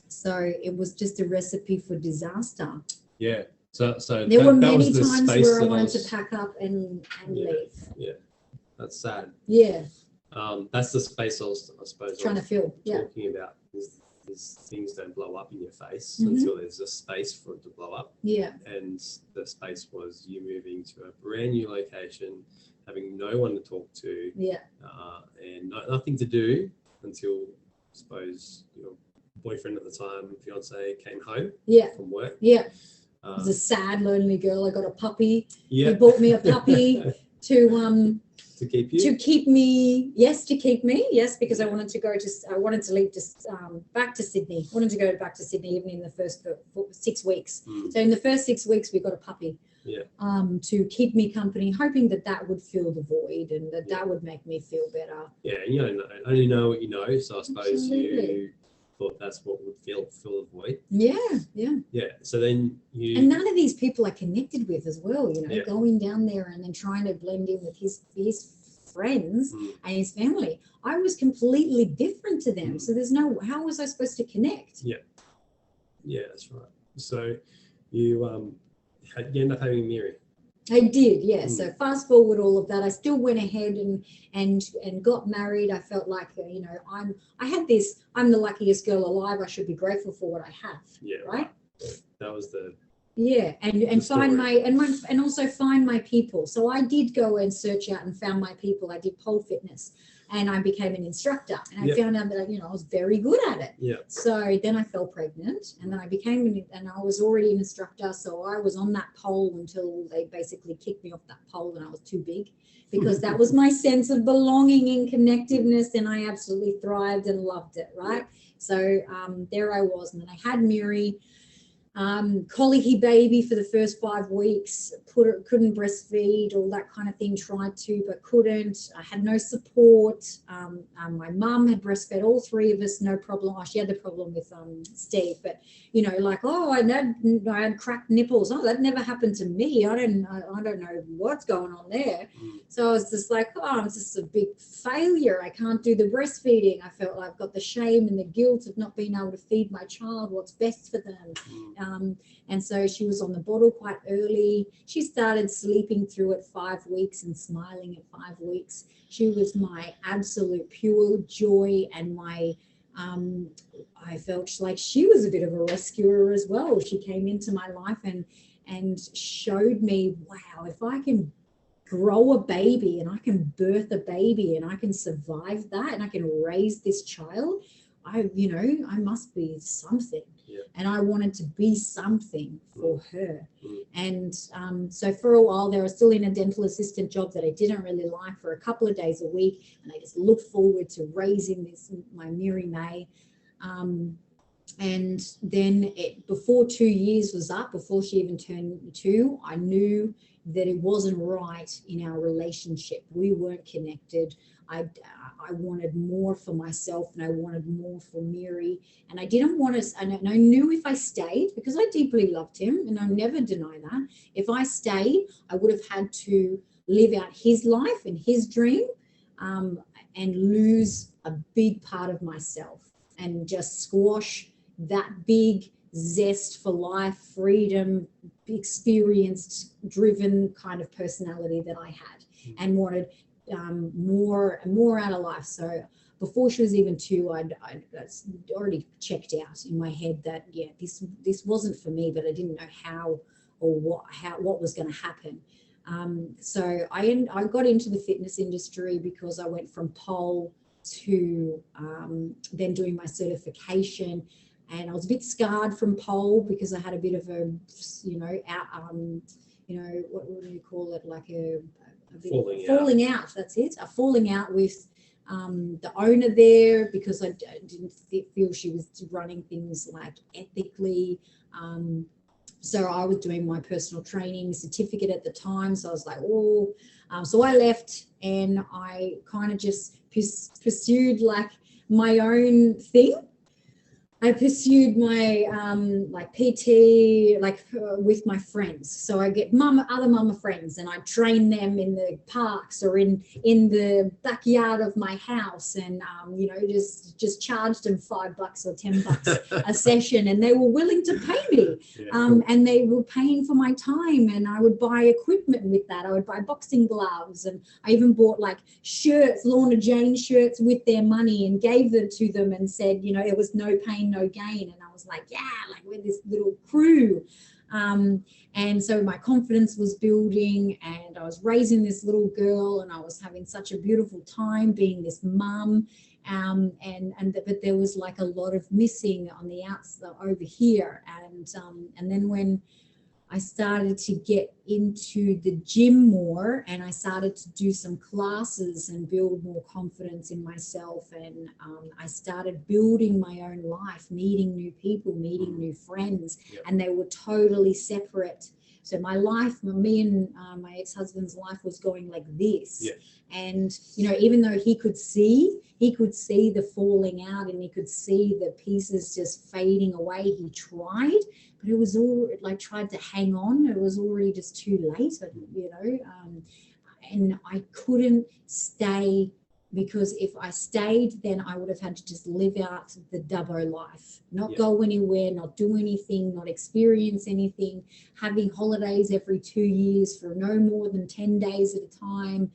So it was just a recipe for disaster. Yeah. So there were many times where I wanted to pack up and leave. Yeah, that's sad. Yeah. That's the space I suppose trying to fill. Talking about is things don't blow up in your face until there's a space for it to blow up. Yeah. And the space was you moving to a brand new location, having no one to talk to, and nothing to do until, I suppose, boyfriend at the time, fiance, came home from work. Yeah. I was a sad, lonely girl. I got a puppy. Yeah. He bought me a puppy to keep you. To keep me, because I wanted to leave back to Sydney. I wanted to go back to Sydney even in the first 6 weeks. So in the first 6 weeks, we got a puppy. Yeah. To keep me company, hoping that would fill the void and that would make me feel better. Yeah, and you don't only know what you know, so I suppose Absolutely. you thought that's what would fill the void. Yeah. So then and none of these people are connected with as well, Yeah. going down there and then trying to blend in with his friends and his family. I was completely different to them. So how was I supposed to connect? Yeah, that's right. So you end up having Miri. I did, yeah. So fast forward all of that, I still went ahead and got married. I felt like I'm the luckiest girl alive. I should be grateful for what I have. Yeah, right. That was the and find also find my people. So I did go and search out and found my people. I did pole fitness and I became an instructor, and I found out that I was very good at it. Yeah. So then I fell pregnant, and then I was already an instructor. So I was on that pole until they basically kicked me off that pole, and I was too big, because that was my sense of belonging and connectiveness, and I absolutely thrived and loved it. Right. So there I was, and then I had Miri. Colicky baby for the first 5 weeks, couldn't breastfeed, all that kind of thing, tried to, but couldn't. I had no support. My mum had breastfed all three of us, no problem. She had the problem with Steve, but I had cracked nipples. Oh, that never happened to me. I don't know what's going on there. So I was just like, it's just a big failure. I can't do the breastfeeding. I felt like I've got the shame and the guilt of not being able to feed my child what's best for them. And so she was on the bottle quite early. She started sleeping through at 5 weeks and smiling at 5 weeks. She was my absolute pure joy, and I felt like she was a bit of a rescuer as well. She came into my life and showed me, wow, if I can grow a baby and I can birth a baby and I can survive that and I can raise this child, I must be something. Yeah. And I wanted to be something for her. And so for a while there, I was still in a dental assistant job that I didn't really like, for a couple of days a week. And I just looked forward to raising my Miri May. And then before 2 years was up, before she even turned 2, I knew that it wasn't right in our relationship. We weren't connected. I wanted more for myself, and I wanted more for Miri, and I didn't want to, and I knew if I stayed, because I deeply loved him, and I never deny that, if I stayed, I would have had to live out his life and his dream, and lose a big part of myself, and just squash that big zest for life, freedom, experienced, driven kind of personality that I had, and wanted more out of life. So before she was even 2, I'd already checked out in my head that this wasn't for me, but I didn't know how or what was going to happen. So I got into the fitness industry because I went from pole to then doing my certification, and I was a bit scarred from pole because I had a bit of a what do you call it, like a falling out. That's it. A falling out with the owner there, because I didn't feel she was running things like ethically. So I was doing my personal training certificate at the time. So I was like, so I left, and I kind of just pursued like my own thing. I pursued my PT with my friends. So I get other mama friends, and I train them in the parks or in the backyard of my house, and just charged them $5 or $10 a session, and they were willing to pay me. And they were paying for my time, and I would buy equipment with that. I would buy boxing gloves, and I even bought like shirts, Lorna Jane shirts, with their money, and gave them to them and said, it was no pain, no gain. And I was like, we're this little crew. And so my confidence was building, and I was raising this little girl, and I was having such a beautiful time being this mum. But there was like a lot of missing on the outside over here. And then when I started to get into the gym more, and I started to do some classes and build more confidence in myself, and I started building my own life, meeting new people, meeting new friends, and they were totally separate. So my life, me and my ex-husband's life was going like this. Yeah. And, you know, even though he could see the falling out, and he could see the pieces just fading away, he tried, but it was all like tried to hang on. It was already just too late, you know, and I couldn't stay, because if I stayed, then I would have had to just live out the Dubbo life, not go anywhere, not do anything, not experience anything, having holidays every 2 years for no more than 10 days at a time,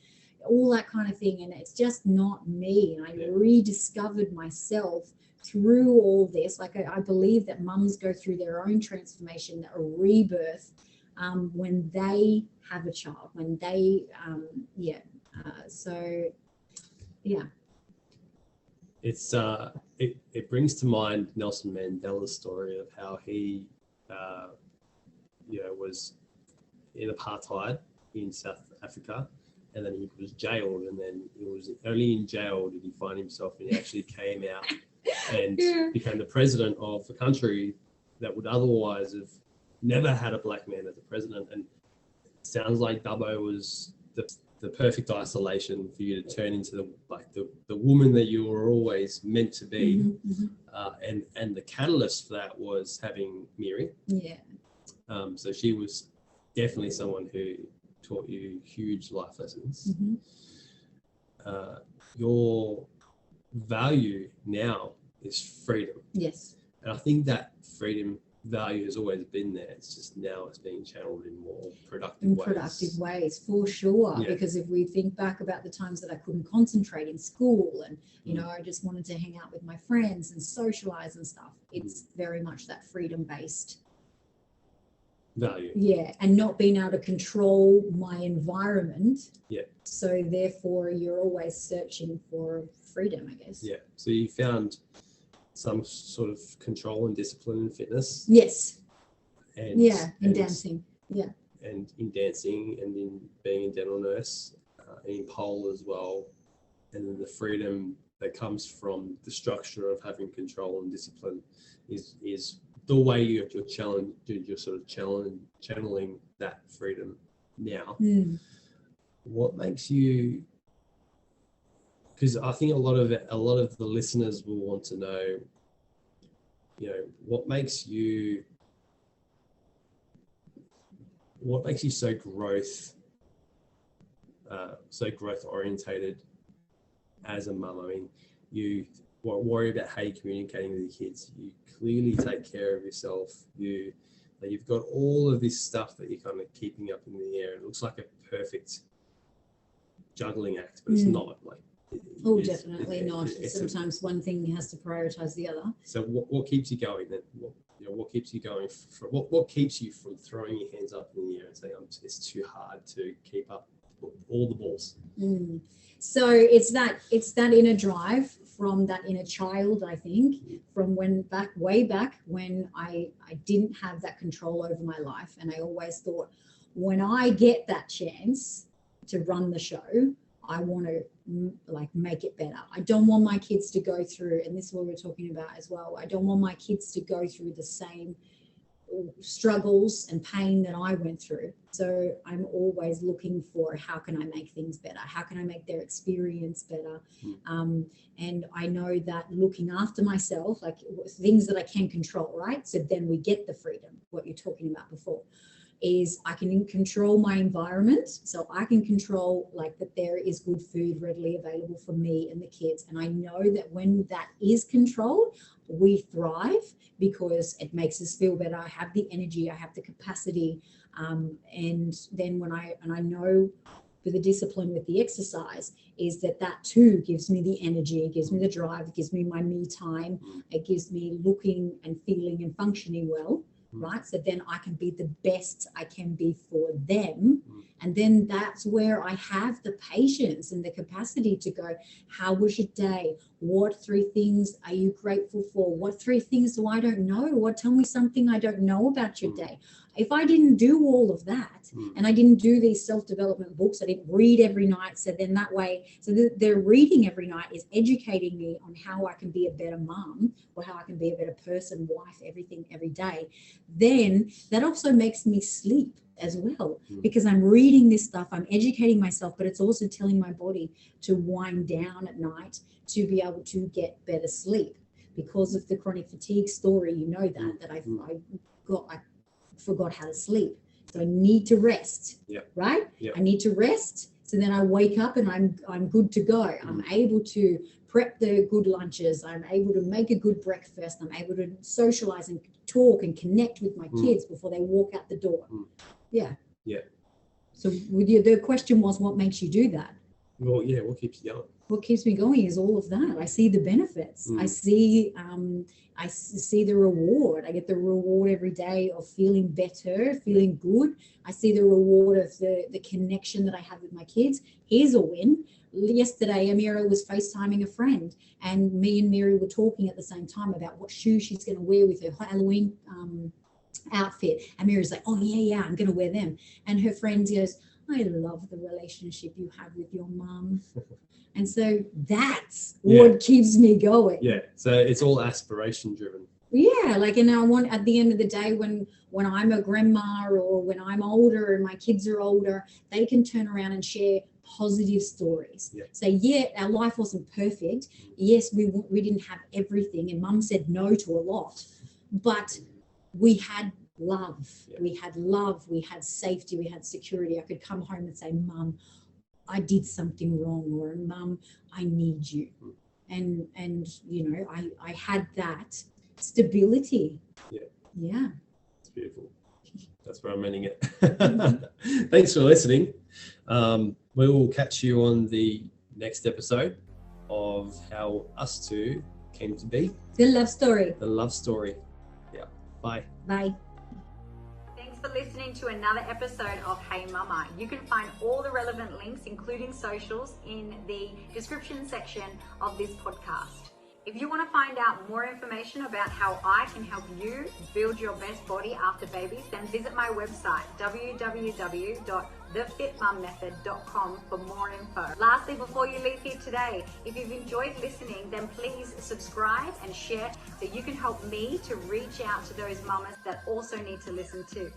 all that kind of thing. And it's just not me. And I rediscovered myself through all this. Like I believe that mums go through their own transformation, a rebirth, when they have a child, when they, It's it brings to mind Nelson Mandela's story of how he was in apartheid in South Africa, and then he was jailed, and then it was only in jail did he find himself, and he actually came out and became the president of a country that would otherwise have never had a black man as a president. And it sounds like Dubbo was the perfect isolation for you to turn into the woman that you were always meant to be. And the catalyst for that was having Miri. So she was definitely someone who taught you huge life lessons. Your value now is freedom. Yes. And I think that freedom value has always been there. It's just now it's being channeled in more productive ways, for sure. Yeah. Because if we think back about the times that I couldn't concentrate in school, and you know, I just wanted to hang out with my friends and socialize and stuff, it's very much that freedom-based value. Yeah, and not being able to control my environment. Yeah. So therefore, you're always searching for freedom, I guess. Yeah. So you found some sort of control and discipline in fitness. Yes. And dancing. Yeah. And in dancing, and in being a dental nurse, and in pole as well, and then the freedom that comes from the structure of having control and discipline is the way you're sort of channeling that freedom now. What makes you? Because I think a lot of the listeners will want to know, you know, what makes you so growth orientated as a mum. I mean, you worry about how you're communicating with your kids. You clearly take care of yourself. You've got all of this stuff that you're kind of keeping up in the air. It looks like a perfect juggling act, but it's not. Like, definitely not. Sometimes one thing has to prioritize the other. So what keeps you going then? What keeps you going? What keeps you from throwing your hands up in the air and saying, it's too hard to keep up all the balls? So it's that inner drive from that inner child, I think, from way back when I didn't have that control over my life. And I always thought, when I get that chance to run the show, I want to make it better. I don't want my kids to go through, and this is what we're talking about as well, I don't want my kids to go through the same struggles and pain that I went through. So I'm always looking for, how can I make things better? How can I make their experience better? And I know that looking after myself, like things that I can control, right? So then we get the freedom, what you're talking about before, is I can control my environment. So I can control that there is good food readily available for me and the kids. And I know that when that is controlled, we thrive because it makes us feel better. I have the energy, I have the capacity. And then I know with the discipline, with the exercise, is that too gives me the energy, it gives me the drive, it gives me my me time, it gives me looking and feeling and functioning well. right? So then I can be the best I can be for them. And then that's where I have the patience and the capacity to go, how was your day? What 3 things are you grateful for? What 3 things do I don't know? What, tell me something I don't know about your day. If I didn't do all of that, and I didn't do these self-development books, I didn't read every night. So then that way, so the reading every night is educating me on how I can be a better mom, or how I can be a better person, wife, everything, every day. Then that also makes me sleep as well, because I'm reading this stuff, I'm educating myself, but it's also telling my body to wind down at night to be able to get better sleep. Because of the chronic fatigue story, you know that I forgot how to sleep. So I need to rest, right? I need to rest. So then I wake up and I'm good to go. I'm able to prep the good lunches. I'm able to make a good breakfast. I'm able to socialize and talk and connect with my kids before they walk out the door. So with you, the question was, what makes you do that? Well, what keeps you going? What keeps me going is all of that. I see the benefits. I see the reward. I get the reward every day of feeling better, feeling good. I see the reward of the connection that I have with my kids. Here's a win. Yesterday, Amira was FaceTiming a friend, and me and Mary were talking at the same time about what shoes she's going to wear with her Halloween outfit. And Mira's like, oh, yeah, I'm going to wear them. And her friend goes, I love the relationship you have with your mum. And so that's what keeps me going. Yeah. So it's all aspiration driven. Yeah. Like, and I want, at the end of the day, when I'm a grandma or when I'm older and my kids are older, they can turn around and share positive stories. Say, our life wasn't perfect. Yes, we didn't have everything, and mum said no to a lot, but we had love. We had love, we had safety, we had security. I could come home and say, Mum, I did something wrong, or Mum, I need you. And you know, I had that stability. Yeah. It's beautiful. That's where I'm meaning it. Thanks for listening. We will catch you on the next episode of how us two came to be. The love story. The love story. Yeah. Bye. Bye. Thanks for listening to another episode of Hey Mumma. You can find all the relevant links, including socials, in the description section of this podcast. If you want to find out more information about how I can help you build your best body after babies, then visit my website, www.thefitmummethod.com, for more info. Lastly, before you leave here today, if you've enjoyed listening, then please subscribe and share so you can help me to reach out to those mamas that also need to listen too.